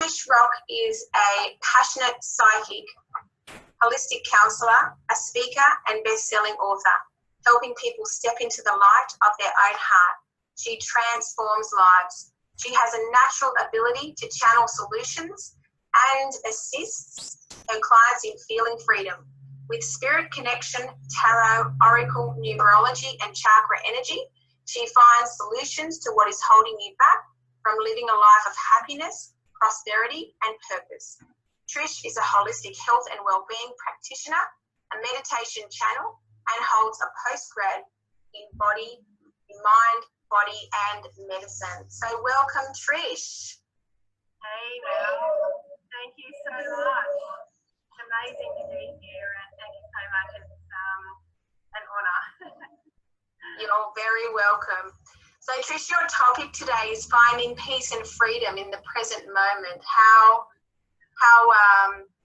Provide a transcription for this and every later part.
Trish Rock is a passionate psychic, holistic counsellor, a speaker and best-selling author, helping people step into the light of their own heart. She transforms lives. She has a natural ability to channel solutions and assists her clients in feeling freedom. With spirit connection, tarot, oracle, numerology and chakra energy, she finds solutions to what is holding you back from living a life of happiness, prosperity and purpose. Trish is a holistic health and wellbeing practitioner, a meditation channel, and holds a postgrad in mind, body and medicine. So welcome, Trish. Hey, Mel. Thank you so much. It's amazing to be here, and thank you so much. It's an honour. You're very welcome. So, Trish, your topic today is finding peace and freedom in the present moment. How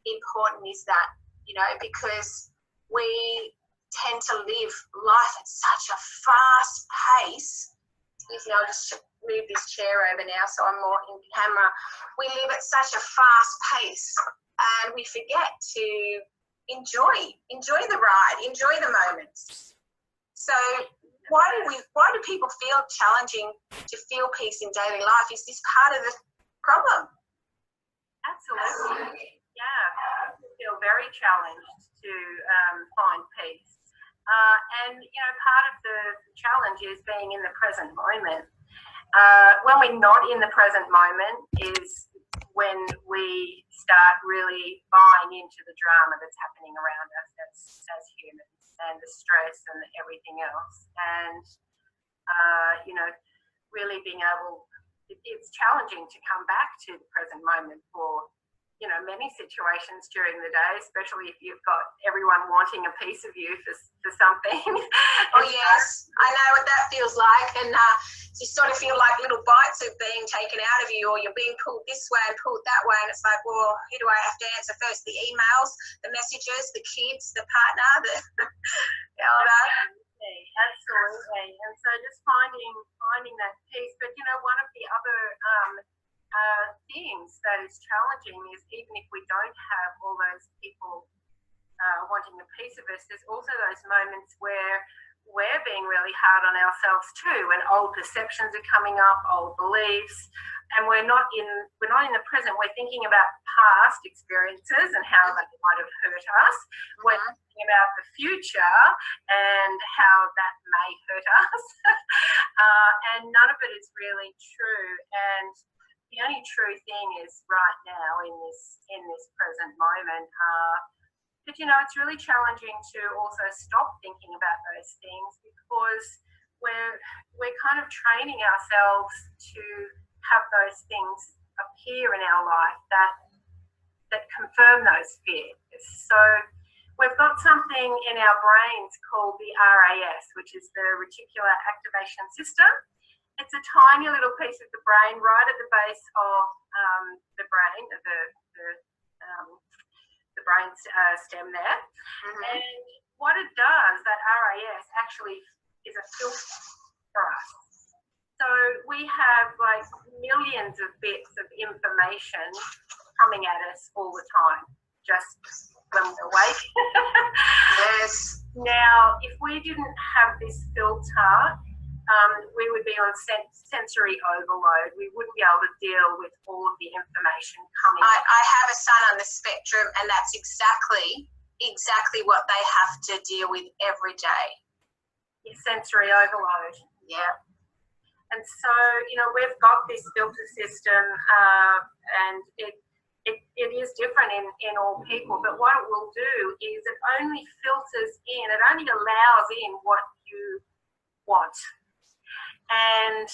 important is that? You know, because we tend to live life at such a fast pace. Excuse me, I'll just move this chair over now so I'm more in camera. We live at such a fast pace and we forget to enjoy the ride, enjoy the moments. So why do people feel challenging to feel peace in daily life? Is this part of the problem? Absolutely. Yeah, I feel very challenged to find peace. And, you know, part of the challenge is being in the present moment. When we're not in the present moment is when we start really buying into the drama that's happening around us as humans, and the stress and everything else. And, you know, really being able, it's challenging to come back to the present moment for, you know, many situations during the day, especially if you've got everyone wanting a piece of you for something. Oh yes, I know what that feels like, and you sort of feel like little bites are being taken out of you, or you're being pulled this way and pulled that way, and it's like, well, who do I have to answer first? The emails, the messages, the kids, the partner, the all that. Absolutely. And so just finding that peace. But you know, one of the other things that is challenging is, even if we don't have all those people wanting a piece of us, there's also those moments where we're being really hard on ourselves too, and old perceptions are coming up, old beliefs, and we're not in the present. We're thinking about past experiences and how that might have hurt us. We're thinking about the future and how that may hurt us, and none of it is really true. And the only true thing is right now in this present moment. But you know, it's really challenging to also stop thinking about those things, because we're kind of training ourselves to have those things appear in our life that confirm those fears. So we've got something in our brains called the RAS, which is the reticular activation system. It's a tiny little piece of the brain right at the base of the brain, the brain stem there. And what it does, that RAS actually is a filter for us. So we have like millions of bits of information coming at us all the time, just when we're awake. Yes. Now, if we didn't have this filter, we would be on sensory overload. We wouldn't be able to deal with all of the information coming. I have a son on the spectrum, and that's exactly what they have to deal with every day. Sensory overload. Yeah. And so, you know, we've got this filter system, and it is different in all people, but what it will do is it only filters in, it only allows in what you want. And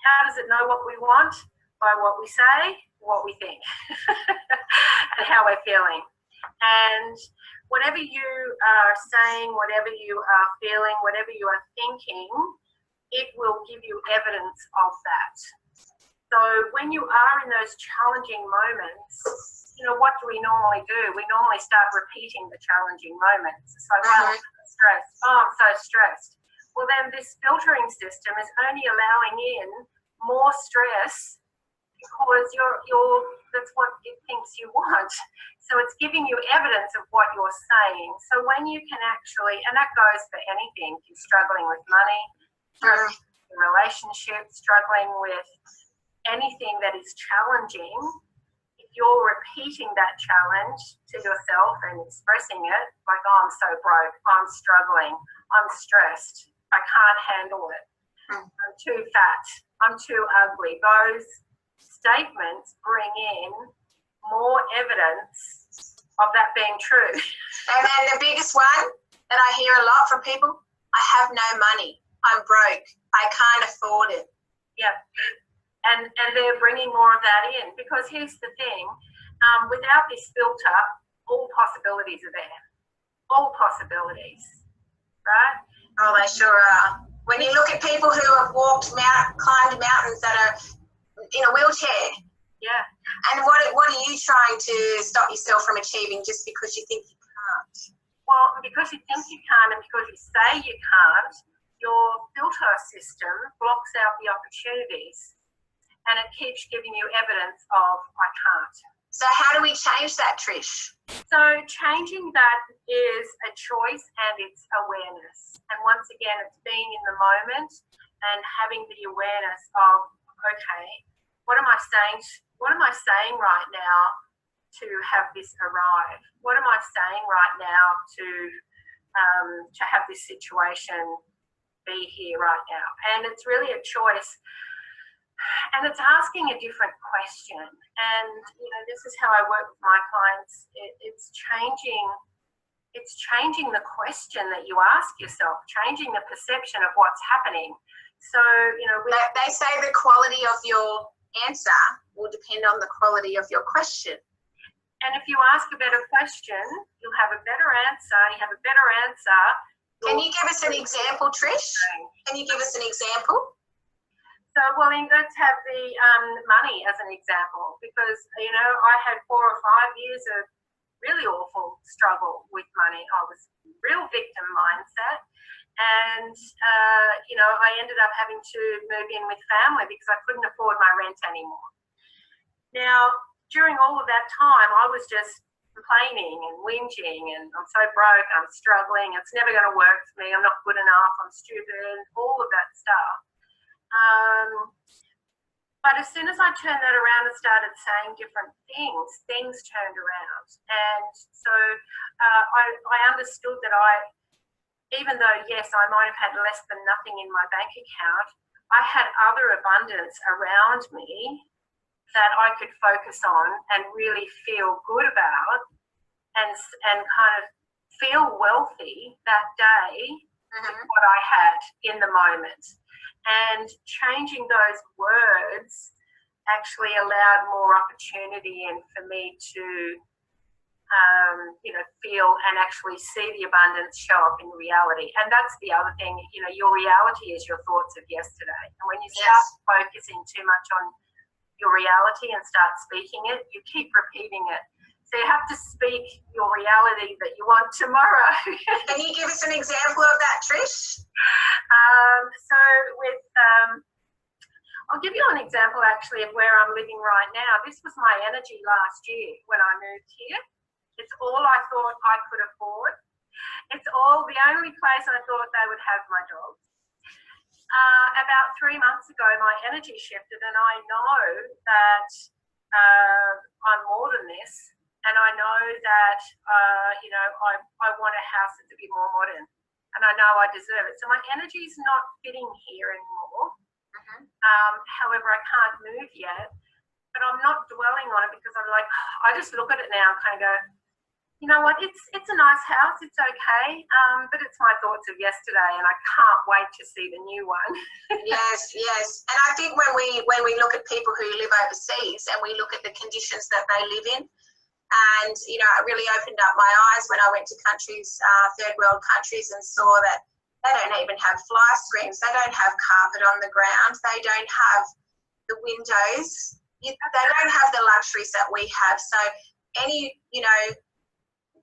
how does it know what we want? By what we say, what we think, and how we're feeling. And whatever you are saying, whatever you are feeling, whatever you are thinking, it will give you evidence of that. So when you are in those challenging moments, you know, what do we normally do? We normally start repeating the challenging moments. It's like, well, I'm stressed. Oh, I'm so stressed. Well, then this filtering system is only allowing in more stress because that's what it thinks you want. So it's giving you evidence of what you're saying. So when you can actually, and that goes for anything, if you're struggling with money, struggling with relationships, struggling with anything that is challenging, if you're repeating that challenge to yourself and expressing it, like, oh, I'm so broke, I'm struggling, I'm stressed, I can't handle it, I'm too fat, I'm too ugly, those statements bring in more evidence of that being true. And then the biggest one that I hear a lot from people, I have no money, I'm broke, I can't afford it. Yeah. And they're bringing more of that in, because here's the thing, without this filter, all possibilities are there. All possibilities, right? Oh, they sure are. When you look at people who have climbed mountains that are in a wheelchair. Yeah. And what are you trying to stop yourself from achieving just because you think you can't? Well, because you think you can't and because you say you can't, your filter system blocks out the opportunities, and it keeps giving you evidence of I can't. So how do we change that, Trish? So changing that is a choice, and it's awareness. And once again, it's being in the moment and having the awareness of, okay, what am I saying? What am I saying right now to have this arrive? What am I saying right now to have this situation be here right now? And it's really a choice. And it's asking a different question. And, this is how I work with my clients. It's changing the question that you ask yourself, changing the perception of what's happening. So, they say the quality of your answer will depend on the quality of your question. And if you ask a better question, you'll have a better answer. You have a better answer. Can you give us an example, Trish? Can you give us an example? So, let's have the money as an example, because, I had 4 or 5 years of really awful struggle with money. I was real victim mindset. And, I ended up having to move in with family because I couldn't afford my rent anymore. Now, during all of that time, I was just complaining and whinging, and I'm so broke, I'm struggling, it's never going to work for me, I'm not good enough, I'm stupid, all of that stuff. But as soon as I turned that around and started saying different things turned around. And so I understood that even though, yes, I might have had less than nothing in my bank account, I had other abundance around me that I could focus on and really feel good about and kind of feel wealthy that day with what I had in the moment. And changing those words actually allowed more opportunity and for me to feel and actually see the abundance show up in reality. And that's the other thing, your reality is your thoughts of yesterday. And when you start focusing too much on your reality and start speaking it, you keep repeating it. So you have to speak your reality that you want tomorrow. Can you give us an example of that, Trish? I'll give you an example actually of where I'm living right now. This was my energy last year when I moved here. It's all I thought I could afford. It's the only place I thought they would have my dogs. About 3 months ago, my energy shifted, and I know that I'm more than this, and I know that I want a house that's a bit more modern, and I know I deserve it. So my energy is not fitting here anymore. However, I can't move yet, but I'm not dwelling on it because I'm like, I just look at it now and kind of go, you know what, it's a nice house, it's okay, but it's my thoughts of yesterday, and I can't wait to see the new one. Yes. And I think when we look at people who live overseas and we look at the conditions that they live in, and it really opened up my eyes when I went to countries, third world countries, and saw that they don't even have fly screens, they don't have carpet on the ground, they don't have the windows, they don't have the luxuries that we have. So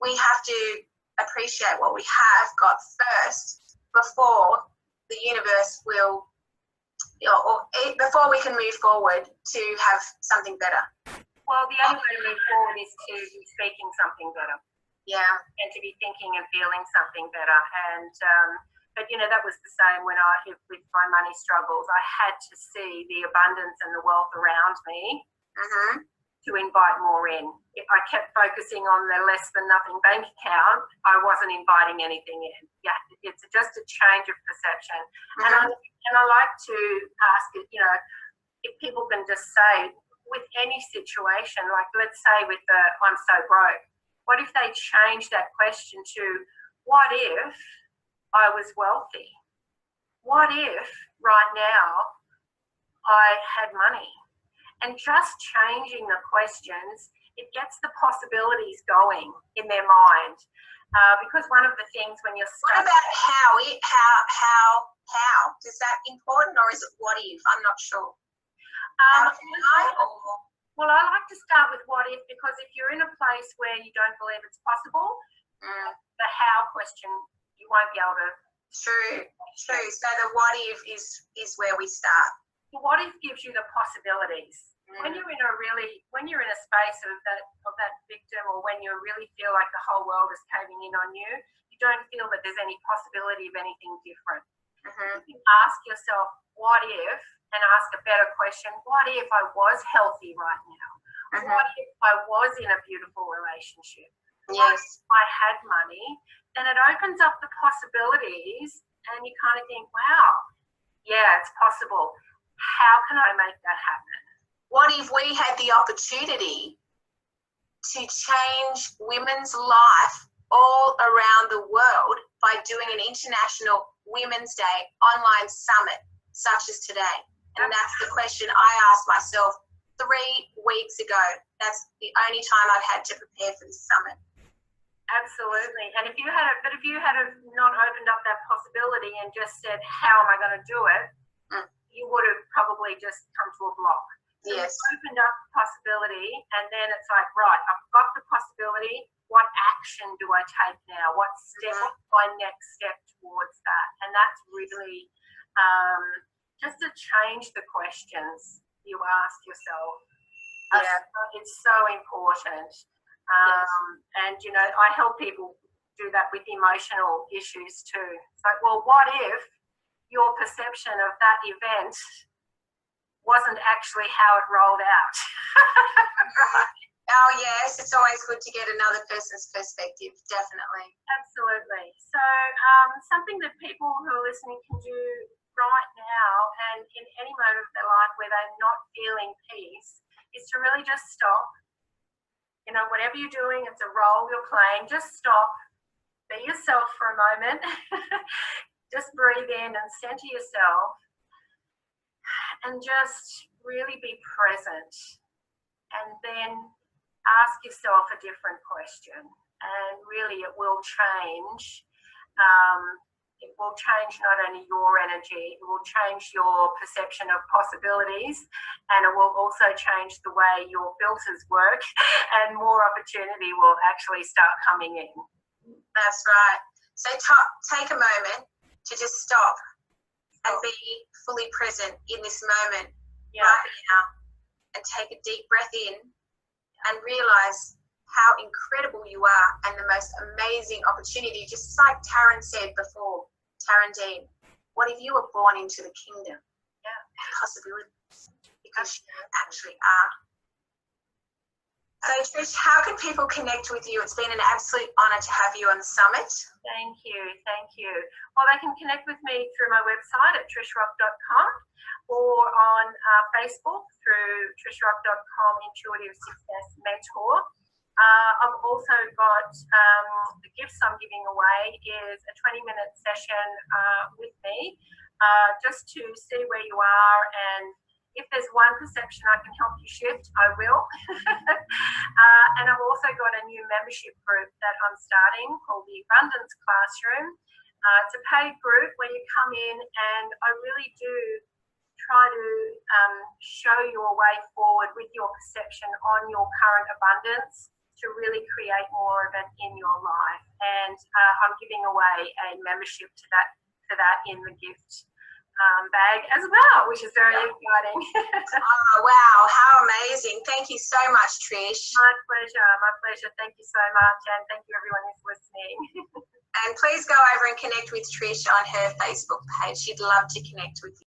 we have to appreciate what we have got first before the universe will, before we can move forward to have something better? Well, the only way to move forward is to be speaking something better. Yeah. And to be thinking and feeling something better. And but that was the same when with my money struggles. I had to see the abundance and the wealth around me to invite more in. If I kept focusing on the less than nothing bank account, I wasn't inviting anything in. Yeah, it's just a change of perception. And I like to ask it, if people can just say with any situation, like let's say with the I'm so broke, what if they change that question to what if I was wealthy? What if right now I had money? And just changing the questions, it gets the possibilities going in their mind. Because one of the things when you're stuck... What about how? Is that important, or is it what if? I'm not sure. Well, I like to start with what if, because if you're in a place where you don't believe it's possible, the how question, you won't be able to... True. So the what if is where we start. The what if gives you the possibilities. When you're in a space of that victim, or when you really feel like the whole world is caving in on you, you don't feel that there's any possibility of anything different. You ask yourself, what if, and ask a better question, what if I was healthy right now? What if I was in a beautiful relationship? What if I had money? Then it opens up the possibilities, and you kind of think, wow, yeah, it's possible. How can I make that happen? What if we had the opportunity to change women's life all around the world by doing an International Women's Day online summit such as today? And that's the question I asked myself 3 weeks ago. That's the only time I've had to prepare for this summit. Absolutely. And if you had not opened up that possibility and just said, how am I going to do it, you would have probably just come to a block. So yes. You've opened up the possibility, and then it's like, right, I've got the possibility. What action do I take now? What's my next step towards that? And that's really just to change the questions you ask yourself. It's so important. And, I help people do that with emotional issues too. It's like, well, what if your perception of that event wasn't actually how it rolled out? Oh, yes. It's always good to get another person's perspective, definitely. Absolutely. So something that people who are listening can do right now and in any moment of their life where they're not feeling peace is to really just stop. Whatever you're doing, it's a role you're playing, just stop, be yourself for a moment, just breathe in and center yourself and just really be present, and then ask yourself a different question, and really it will change. It will change not only your energy, it will change your perception of possibilities, and it will also change the way your filters work, and more opportunity will actually start coming in. That's right. So take a moment to just stop and be fully present in this moment right now, and take a deep breath in and realize how incredible you are and the most amazing opportunity. Just like Taryn said before, Tarandine, what if you were born into the kingdom? Possibilities, because you actually are. So Trish, how can people connect with you? It's been an absolute honour to have you on the summit. Thank you. Well, they can connect with me through my website at trishrock.com, or on Facebook through trishrock.com Intuitive Success Mentor. I've also got the gifts I'm giving away is a 20-minute session with me, just to see where you are, and if there's one perception I can help you shift, I will. And I've also got a new membership group that I'm starting called the Abundance Classroom. It's a paid group where you come in, and I really do try to show you a way forward with your perception on your current abundance to really create more of it in your life. And I'm giving away a membership to that in the gift bag as well, which is very exciting. Oh, wow, how amazing. Thank you so much, Trish. My pleasure. Thank you so much, and thank you everyone who's listening. And please go over and connect with Trish on her Facebook page. She'd love to connect with you.